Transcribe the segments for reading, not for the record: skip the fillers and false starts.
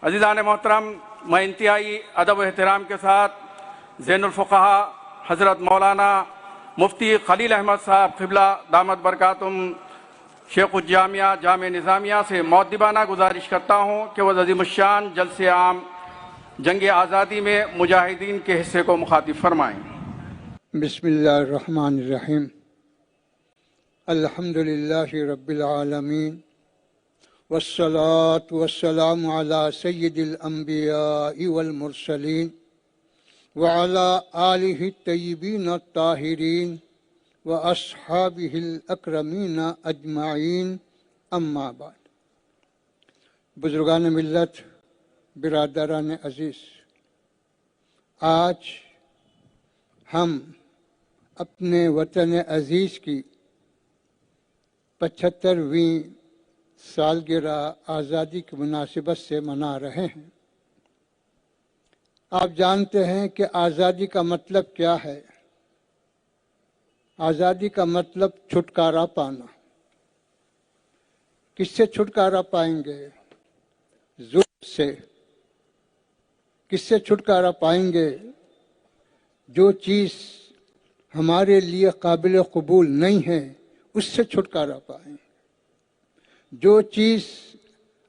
عزیزان محترم، میں انتہائی ادب و احترام کے ساتھ زین الفقہا حضرت مولانا مفتی خلیل احمد صاحب قبلہ دامت برکاتہم شیخ الجامعہ جامع نظامیہ سے مؤدبانہ گزارش کرتا ہوں کہ وہ عظیم الشان جلسے عام جنگ آزادی میں مجاہدین کے حصے کو مخاطب فرمائیں۔ بسم اللہ الرحمن الرحیم۔ الحمدللہ رب العالمین والصلاة والسلام علی سید الانبیاء والمرسلین وعلی آلہ الطیبین الطاہرین واصحابہ الاکرمین اجمعین، اما بعد۔ بزرگان ملت، برادران عزیز، آج ہم اپنے وطن عزیز کی 75ویں سالگرہ آزادی کی مناسبت سے منا رہے ہیں۔ آپ جانتے ہیں کہ آزادی کا مطلب کیا ہے؟ آزادی کا مطلب چھٹکارا پانا۔ کس سے چھٹکارا پائیں گے؟ ظلم سے۔ کس سے چھٹکارا پائیں گے؟ جو چیز ہمارے لیے قابل قبول نہیں ہے اس سے چھٹکارا پائیں۔ جو چیز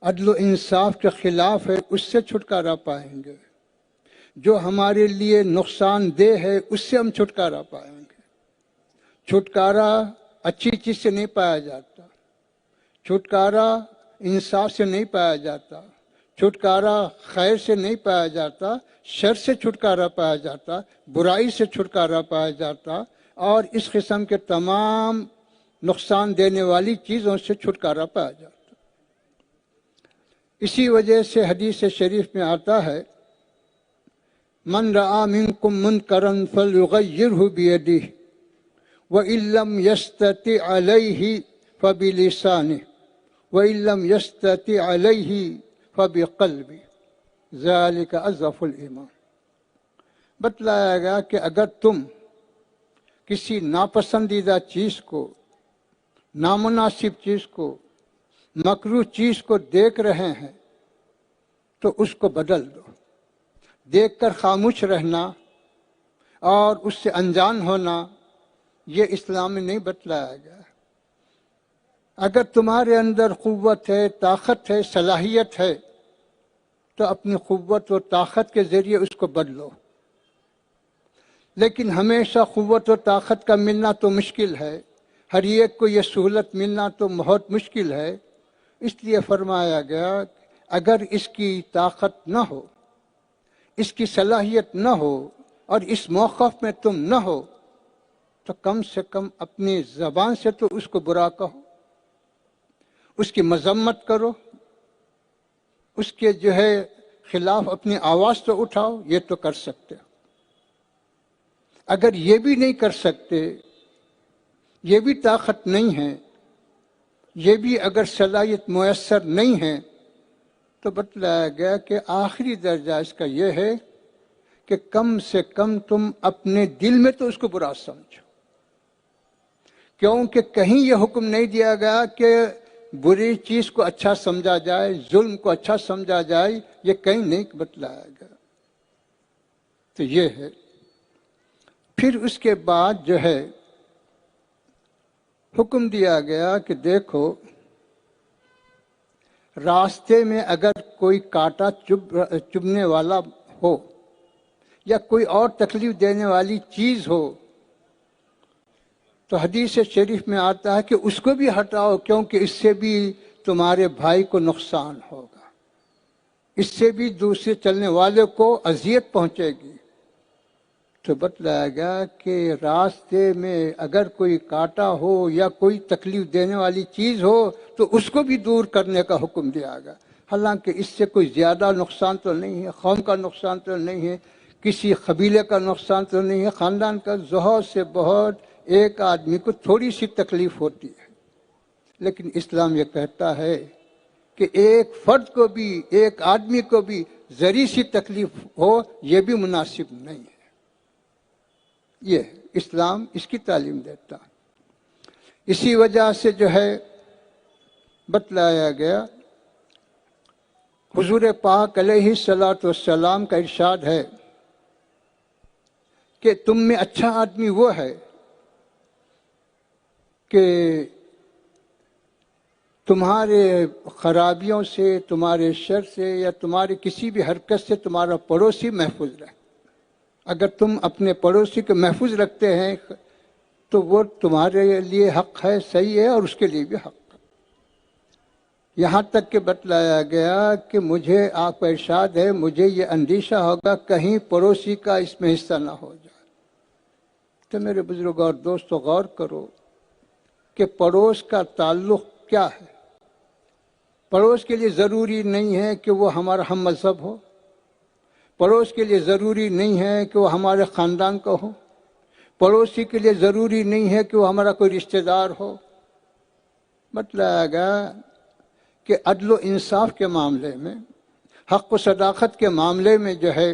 عدل و انصاف کے خلاف ہے اس سے چھٹکارا پائیں گے۔ جو ہمارے لیے نقصان دہ ہے اس سے ہم چھٹکارا پائیں گے۔ چھٹکارا اچھی چیز سے نہیں پایا جاتا، چھٹکارا انصاف سے نہیں پایا جاتا، چھٹکارا خیر سے نہیں پایا جاتا، شر سے چھٹکارا پایا جاتا، برائی سے چھٹکارا پایا جاتا، اور اس قسم کے تمام نقصان دینے والی چیزوں سے چھٹکارا پایا جاتا۔ اسی وجہ سے حدیث شریف میں آتا ہے، من رأى منکم منکرا فلیغیرہ بیدہ وَإِن لَّمْ يَسْتَطِعْ عَلَيْهِ فَبِلِسَانِهِ وَإِن لَّمْ يَسْتَطِعْ عَلَيْهِ فَبِقَلْبِهِ ذَلِكَ أَضْعَفُ الْإِيمَانِ۔ بتلایا گیا کہ اگر تم کسی ناپسندیدہ چیز کو، نامناسب چیز کو، مکروہ چیز کو دیکھ رہے ہیں تو اس کو بدل دو۔ دیکھ کر خاموش رہنا اور اس سے انجان ہونا یہ اسلام میں نہیں بتلایا گیا۔ اگر تمہارے اندر قوت ہے، طاقت ہے، صلاحیت ہے تو اپنی قوت و طاقت کے ذریعے اس کو بدلو۔ لیکن ہمیشہ قوت و طاقت کا ملنا تو مشکل ہے، ہر ایک کو یہ سہولت ملنا تو بہت مشکل ہے۔ اس لیے فرمایا گیا اگر اس کی طاقت نہ ہو، اس کی صلاحیت نہ ہو اور اس موقف میں تم نہ ہو تو کم سے کم اپنی زبان سے تو اس کو برا کہو، اس کی مذمت کرو، اس کے خلاف اپنی آواز تو اٹھاؤ، یہ تو کر سکتے ہو۔ اگر یہ بھی نہیں کر سکتے، یہ بھی طاقت نہیں ہے، یہ بھی اگر صلاحیت میسر نہیں ہے تو بتلایا گیا کہ آخری درجہ اس کا یہ ہے کہ کم سے کم تم اپنے دل میں تو اس کو برا سمجھو، کیونکہ کہیں یہ حکم نہیں دیا گیا کہ بری چیز کو اچھا سمجھا جائے، ظلم کو اچھا سمجھا جائے، یہ کہیں نہیں بتلایا گیا۔ تو یہ ہے۔ پھر اس کے بعد حکم دیا گیا کہ دیکھو راستے میں اگر کوئی کانٹا چبھنے والا ہو یا کوئی اور تکلیف دینے والی چیز ہو تو حدیث شریف میں آتا ہے کہ اس کو بھی ہٹاؤ، کیونکہ اس سے بھی تمہارے بھائی کو نقصان ہوگا، اس سے بھی دوسرے چلنے والے کو اذیت پہنچے گی۔ تو بتلایا گیا کہ راستے میں اگر کوئی کانٹا ہو یا کوئی تکلیف دینے والی چیز ہو تو اس کو بھی دور کرنے کا حکم دیا گیا۔ حالانکہ اس سے کوئی زیادہ نقصان تو نہیں ہے، قوم کا نقصان تو نہیں ہے، کسی قبیلے کا نقصان تو نہیں ہے، خاندان کا بہت سے بہت ایک آدمی کو تھوڑی سی تکلیف ہوتی ہے، لیکن اسلام یہ کہتا ہے کہ ایک فرد کو بھی، ایک آدمی کو بھی ذری سی تکلیف ہو یہ بھی مناسب نہیں ہے۔ یہ اسلام اس کی تعلیم دیتا ہے۔ اسی وجہ سے بتلایا گیا حضور پاک علیہ الصلوۃ والسلام کا ارشاد ہے کہ تم میں اچھا آدمی وہ ہے کہ تمہارے خرابیوں سے، تمہارے شر سے یا تمہاری کسی بھی حرکت سے تمہارا پڑوسی محفوظ رہے۔ اگر تم اپنے پڑوسی کو محفوظ رکھتے ہیں تو وہ تمہارے لیے حق ہے، صحیح ہے، اور اس کے لیے بھی حق ہے۔ یہاں تک کہ بتلایا گیا کہ مجھے آپ کا ارشاد ہے، مجھے یہ اندیشہ ہوگا کہیں پڑوسی کا اس میں حصہ نہ ہو جائے۔ تو میرے بزرگوں اور دوستو، غور کرو کہ پڑوس کا تعلق کیا ہے۔ پڑوس کے لیے ضروری نہیں ہے کہ وہ ہمارا ہم مذہب ہو، پڑوس کے لیے ضروری نہیں ہے کہ وہ ہمارے خاندان کا ہو، پڑوسی کے لیے ضروری نہیں ہے کہ وہ ہمارا کوئی رشتہ دار ہو۔ بتلایا گیا کہ عدل و انصاف کے معاملے میں، حق و صداقت کے معاملے میں جو ہے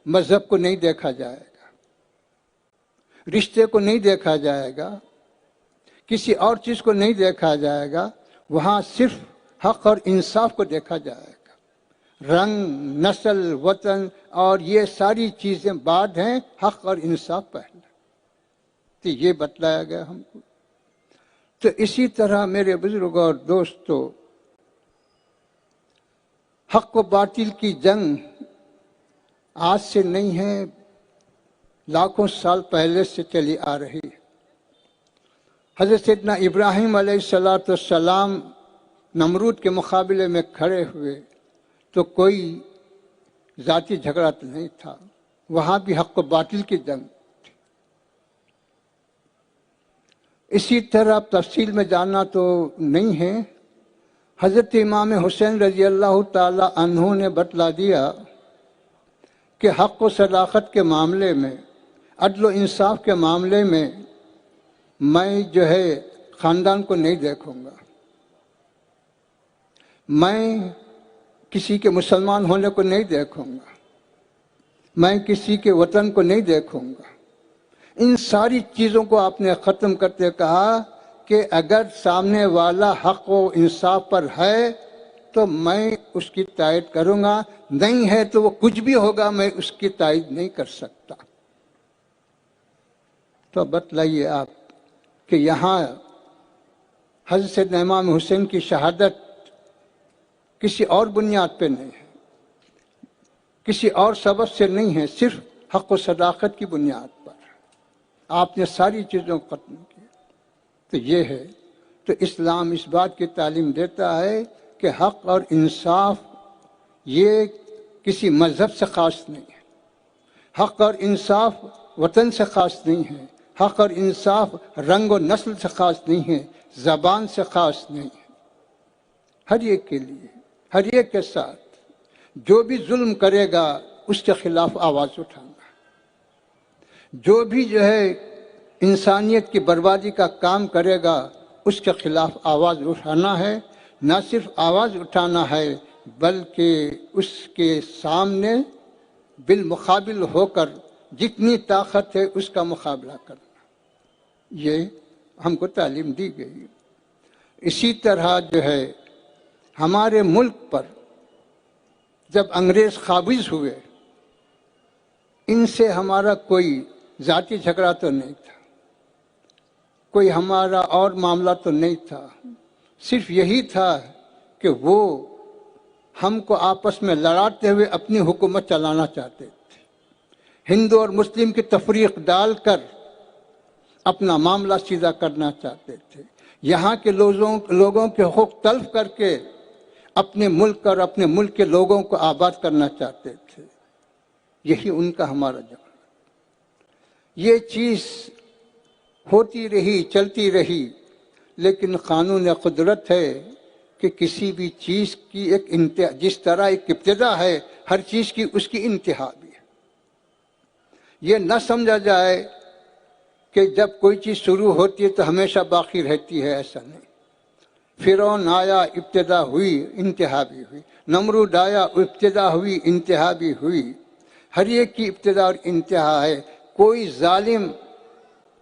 مذہب کو نہیں دیکھا جائے گا، رشتے کو نہیں دیکھا جائے گا، کسی اور چیز کو نہیں دیکھا جائے گا، وہاں صرف حق اور انصاف کو دیکھا جائے گا۔ رنگ، نسل، وطن اور یہ ساری چیزیں بعد ہیں، حق اور انصاف پہلے۔ تو یہ بتلایا گیا ہم کو۔ تو اسی طرح میرے بزرگوں اور دوستو، حق و باطل کی جنگ آج سے نہیں ہے، لاکھوں سال پہلے سے چلی آ رہی ہے۔ حضرت سیدنا ابراہیم علیہ السلام نمرود کے مقابلے میں کھڑے ہوئے تو کوئی ذاتی جھگڑا تو نہیں تھا، وہاں بھی حق و باطل کی جنگ تھی۔ اسی طرح تفصیل میں جاننا تو نہیں ہے، حضرت امام حسین رضی اللہ تعالی عنہ نے بتلا دیا کہ حق و صداقت کے معاملے میں، عدل و انصاف کے معاملے میں میں جو ہے خاندان کو نہیں دیکھوں گا، میں کسی کے مسلمان ہونے کو نہیں دیکھوں گا، میں کسی کے وطن کو نہیں دیکھوں گا۔ ان ساری چیزوں کو آپ نے ختم کرتے کہا کہ اگر سامنے والا حق و انصاف پر ہے تو میں اس کی تائید کروں گا، نہیں ہے تو وہ کچھ بھی ہوگا میں اس کی تائید نہیں کر سکتا۔ تو بتلائیے آپ کہ یہاں حضرت سیدنا امام حسین کی شہادت کسی اور بنیاد پہ نہیں ہے، کسی اور سبب سے نہیں ہے، صرف حق و صداقت کی بنیاد پر آپ نے ساری چیزوں کو ختم کیا۔ تو یہ ہے، تو اسلام اس بات کی تعلیم دیتا ہے کہ حق اور انصاف یہ کسی مذہب سے خاص نہیں ہے، حق اور انصاف وطن سے خاص نہیں ہے، حق اور انصاف رنگ و نسل سے خاص نہیں ہے، زبان سے خاص نہیں ہے، ہر ایک کے لیے، ہر ایک کے ساتھ جو بھی ظلم کرے گا اس کے خلاف آواز اٹھانا، جو بھی جو ہے انسانیت کی بربادی کا کام کرے گا اس کے خلاف آواز اٹھانا ہے، نہ صرف آواز اٹھانا ہے بلکہ اس کے سامنے بالمقابل ہو کر جتنی طاقت ہے اس کا مقابلہ کرنا، یہ ہم کو تعلیم دی گئی۔ اسی طرح جو ہے ہمارے ملک پر جب انگریز قابض ہوئے، ان سے ہمارا کوئی ذاتی جھگڑا تو نہیں تھا، کوئی ہمارا اور معاملہ تو نہیں تھا، صرف یہی تھا کہ وہ ہم کو آپس میں لڑاتے ہوئے اپنی حکومت چلانا چاہتے تھے، ہندو اور مسلم کی تفریق ڈال کر اپنا معاملہ سیدھا کرنا چاہتے تھے، یہاں کے لوگوں کے حقوق تلف کر کے اپنے ملک اور اپنے ملک کے لوگوں کو آباد کرنا چاہتے تھے۔ یہی ان کا ہمارا جھگڑا، یہ چیز ہوتی رہی، چلتی رہی، لیکن قانون قدرت ہے کہ کسی بھی چیز کی ایک انتہا، جس طرح ایک ابتدا ہے ہر چیز کی اس کی انتہا بھی ہے۔ یہ نہ سمجھا جائے کہ جب کوئی چیز شروع ہوتی ہے تو ہمیشہ باقی رہتی ہے، ایسا نہیں۔ فرعون آیا، ابتدا ہوئی، انتہا بھی ہوئی، نمرود آیا، ابتدا ہوئی، انتہا بھی ہوئی، ہر ایک کی ابتدا اور انتہا ہے، کوئی ظالم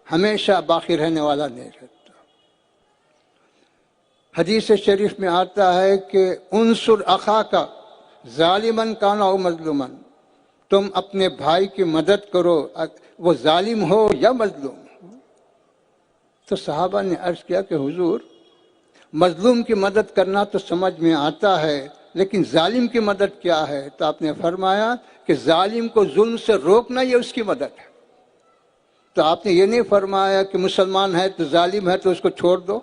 ہمیشہ باقی رہنے والا نہیں رہتا۔ حدیث شریف میں آتا ہے کہ انصر اخاک ظالمن کان او مظلومن، تم اپنے بھائی کی مدد کرو وہ ظالم ہو یا مظلوم۔ تو صحابہ نے عرض کیا کہ حضور مظلوم کی مدد کرنا تو سمجھ میں آتا ہے، لیکن ظالم کی مدد کیا ہے؟ تو آپ نے فرمایا کہ ظالم کو ظلم سے روکنا یہ اس کی مدد ہے۔ تو آپ نے یہ نہیں فرمایا کہ مسلمان ہے تو ظالم ہے تو اس کو چھوڑ دو،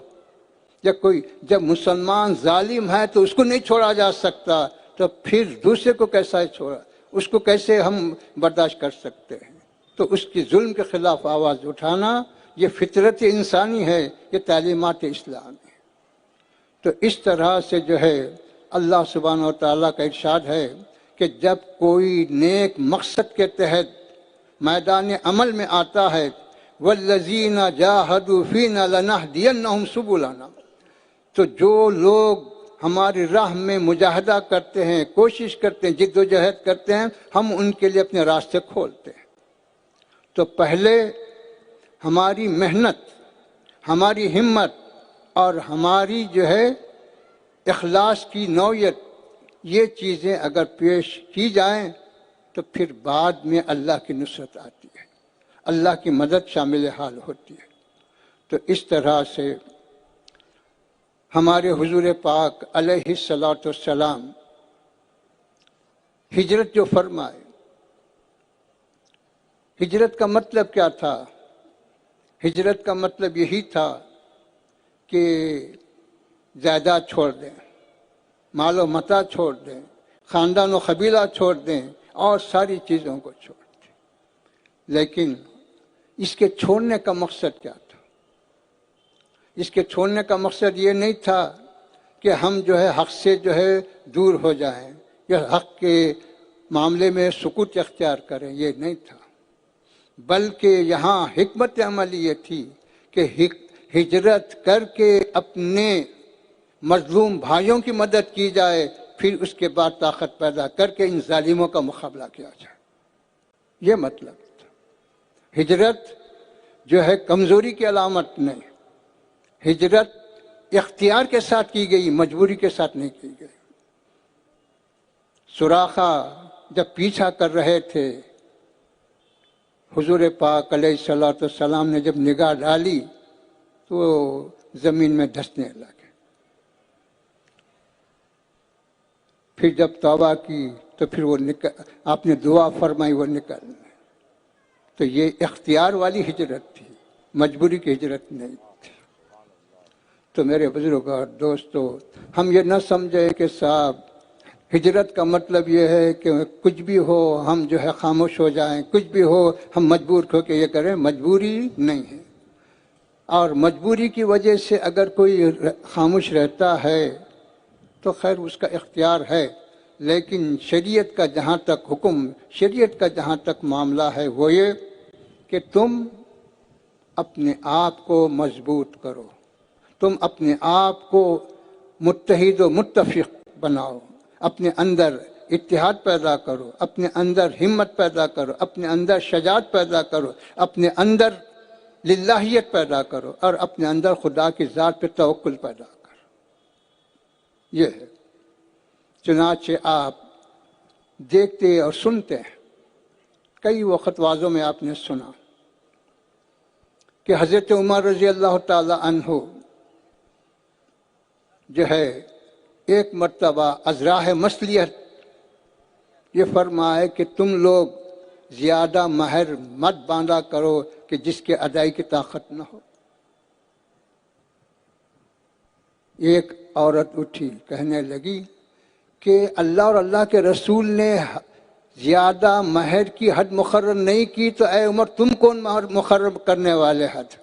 یا کوئی جب مسلمان ظالم ہے تو اس کو نہیں چھوڑا جا سکتا تو پھر دوسرے کو کیسا چھوڑا، اس کو کیسے ہم برداشت کر سکتے ہیں؟ تو اس کی ظلم کے خلاف آواز اٹھانا یہ فطرت انسانی ہے، یہ تعلیمات اسلام ہے۔ تو اس طرح سے جو ہے اللہ سبحانہ و تعالیٰ کا ارشاد ہے کہ جب کوئی نیک مقصد کے تحت میدان عمل میں آتا ہے والذین جاہدوا فینا لنہدینہم سبلنا، تو جو لوگ ہماری راہ میں مجاہدہ کرتے ہیں، کوشش کرتے ہیں، جد و جہد کرتے ہیں، ہم ان کے لیے اپنے راستے کھولتے ہیں۔ تو پہلے ہماری محنت، ہماری ہمت اور ہماری جو ہے اخلاص کی نوعیت، یہ چیزیں اگر پیش کی جائیں تو پھر بعد میں اللہ کی نصرت آتی ہے، اللہ کی مدد شامل حال ہوتی ہے۔ تو اس طرح سے ہمارے حضور پاک علیہ الصلاۃ والسلام ہجرت جو فرمائے، ہجرت کا مطلب کیا تھا؟ ہجرت کا مطلب یہی تھا کہ جائیداد چھوڑ دیں، مال و متاع چھوڑ دیں، خاندان و قبیلہ چھوڑ دیں اور ساری چیزوں کو چھوڑ دیں۔ لیکن اس کے چھوڑنے کا مقصد کیا تھا؟ اس کے چھوڑنے کا مقصد یہ نہیں تھا کہ ہم جو ہے حق سے جو ہے دور ہو جائیں یا حق کے معاملے میں سکوت اختیار کریں، یہ نہیں تھا، بلکہ یہاں حکمت عملی یہ تھی کہ ہجرت کر کے اپنے مظلوم بھائیوں کی مدد کی جائے، پھر اس کے بعد طاقت پیدا کر کے ان ظالموں کا مقابلہ کیا جائے۔ یہ مطلب تھا۔ ہجرت جو ہے کمزوری کی علامت نہیں، ہجرت اختیار کے ساتھ کی گئی، مجبوری کے ساتھ نہیں کی گئی۔ سراقہ جب پیچھا کر رہے تھے، حضور پاک علیہ الصلوۃ والسلام نے جب نگاہ ڈالی تو وہ زمین میں دھسنے لگے۔ پھر جب توبہ کی تو پھر وہ آپ نے دعا فرمائی، وہ نکل۔ تو یہ اختیار والی ہجرت تھی، مجبوری کی ہجرت نہیں تھی۔ تو میرے بزرگ اور دوستو، ہم یہ نہ سمجھے کہ صاحب ہجرت کا مطلب یہ ہے کہ کچھ بھی ہو ہم جو ہے خاموش ہو جائیں، کچھ بھی ہو ہم مجبور ہو کے یہ کریں۔ مجبوری نہیں ہے، اور مجبوری کی وجہ سے اگر کوئی خاموش رہتا ہے تو خیر اس کا اختیار ہے، لیکن شریعت کا جہاں تک حکم، شریعت کا جہاں تک معاملہ ہے وہ یہ کہ تم اپنے آپ کو مضبوط کرو، تم اپنے آپ کو متحد و متفق بناؤ، اپنے اندر اتحاد پیدا کرو، اپنے اندر ہمت پیدا کرو، اپنے اندر شجاعت پیدا کرو، اپنے اندر للہیت پیدا کرو، اور اپنے اندر خدا کی ذات پہ توکل پیدا کرو۔ یہ ہے۔ چنانچہ آپ دیکھتے اور سنتے ہیں، کئی وقت واضحوں میں آپ نے سنا کہ حضرت عمر رضی اللہ تعالی عنہ جو ہے ایک مرتبہ از راہ مصلیحت یہ فرمائے کہ تم لوگ زیادہ مہر مت باندھا کرو کہ جس کے ادائی کی طاقت نہ ہو۔ ایک عورت اٹھی، کہنے لگی کہ اللہ اور اللہ کے رسول نے زیادہ مہر کی حد مقرر نہیں کی، تو اے عمر تم کون مہر مقرر کرنے والے حد؟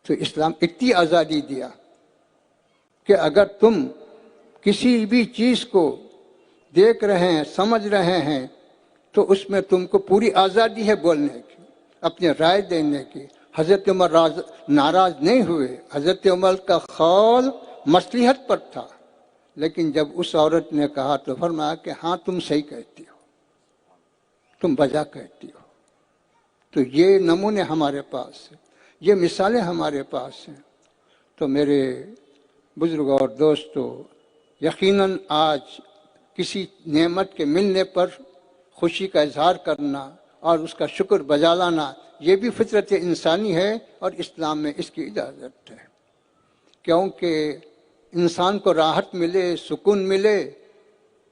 تو اسلام اتنی آزادی دیا کہ اگر تم کسی بھی چیز کو دیکھ رہے ہیں، سمجھ رہے ہیں، تو اس میں تم کو پوری آزادی ہے بولنے کی، اپنی رائے دینے کی۔ حضرت عمر ناراض نہیں ہوئے، حضرت عمر کا قول مصلحت پر تھا، لیکن جب اس عورت نے کہا تو فرمایا کہ ہاں تم صحیح کہتی ہو، تم بجا کہتی ہو۔ تو یہ نمونے ہمارے پاس ہیں، یہ مثالیں ہمارے پاس ہیں۔ تو میرے بزرگ اور دوستو، یقیناً آج کسی نعمت کے ملنے پر خوشی کا اظہار کرنا اور اس کا شکر بجا لانا یہ بھی فطرت انسانی ہے، اور اسلام میں اس کی اجازت ہے، کیونکہ انسان کو راحت ملے، سکون ملے،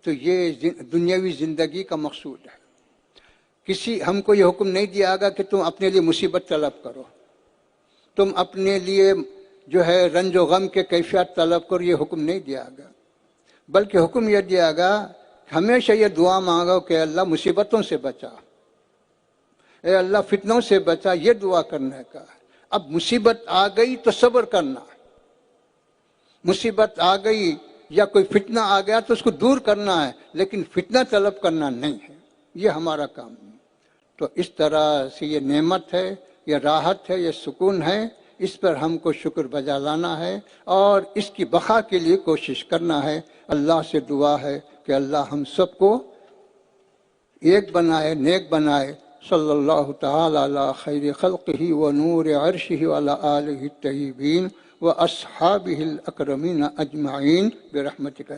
تو یہ دنیاوی زندگی کا مقصود ہے۔ ہم کو یہ حکم نہیں دیا گا کہ تم اپنے لیے مصیبت طلب کرو، تم اپنے لیے جو ہے رنج و غم کے کیفیت طلب کرو، یہ حکم نہیں دیا گا، بلکہ حکم یہ دیا گا ہمیشہ یہ دعا مانگو کہ اللہ مصیبتوں سے بچا، اے اللہ فتنوں سے بچا، یہ دعا کرنے کا۔ اب مصیبت آ گئی تو صبر کرنا، مصیبت آ گئی یا کوئی فتنہ آ گیا تو اس کو دور کرنا ہے، لیکن فتنہ طلب کرنا نہیں ہے، یہ ہمارا کام ہے۔ تو اس طرح سے یہ نعمت ہے، یہ راحت ہے، یہ سکون ہے، اس پر ہم کو شکر بجا لانا ہے اور اس کی بقا کے لیے کوشش کرنا ہے۔ اللہ سے دعا ہے کہ اللہ ہم سب کو ایک بنائے، نیک بنائے۔ صلی اللہ تعالی علی خیر خلقہ و نور عرشہ وعلی آلہ الطیبین و اصحابہ الاکرمین اجمعین برحمتک۔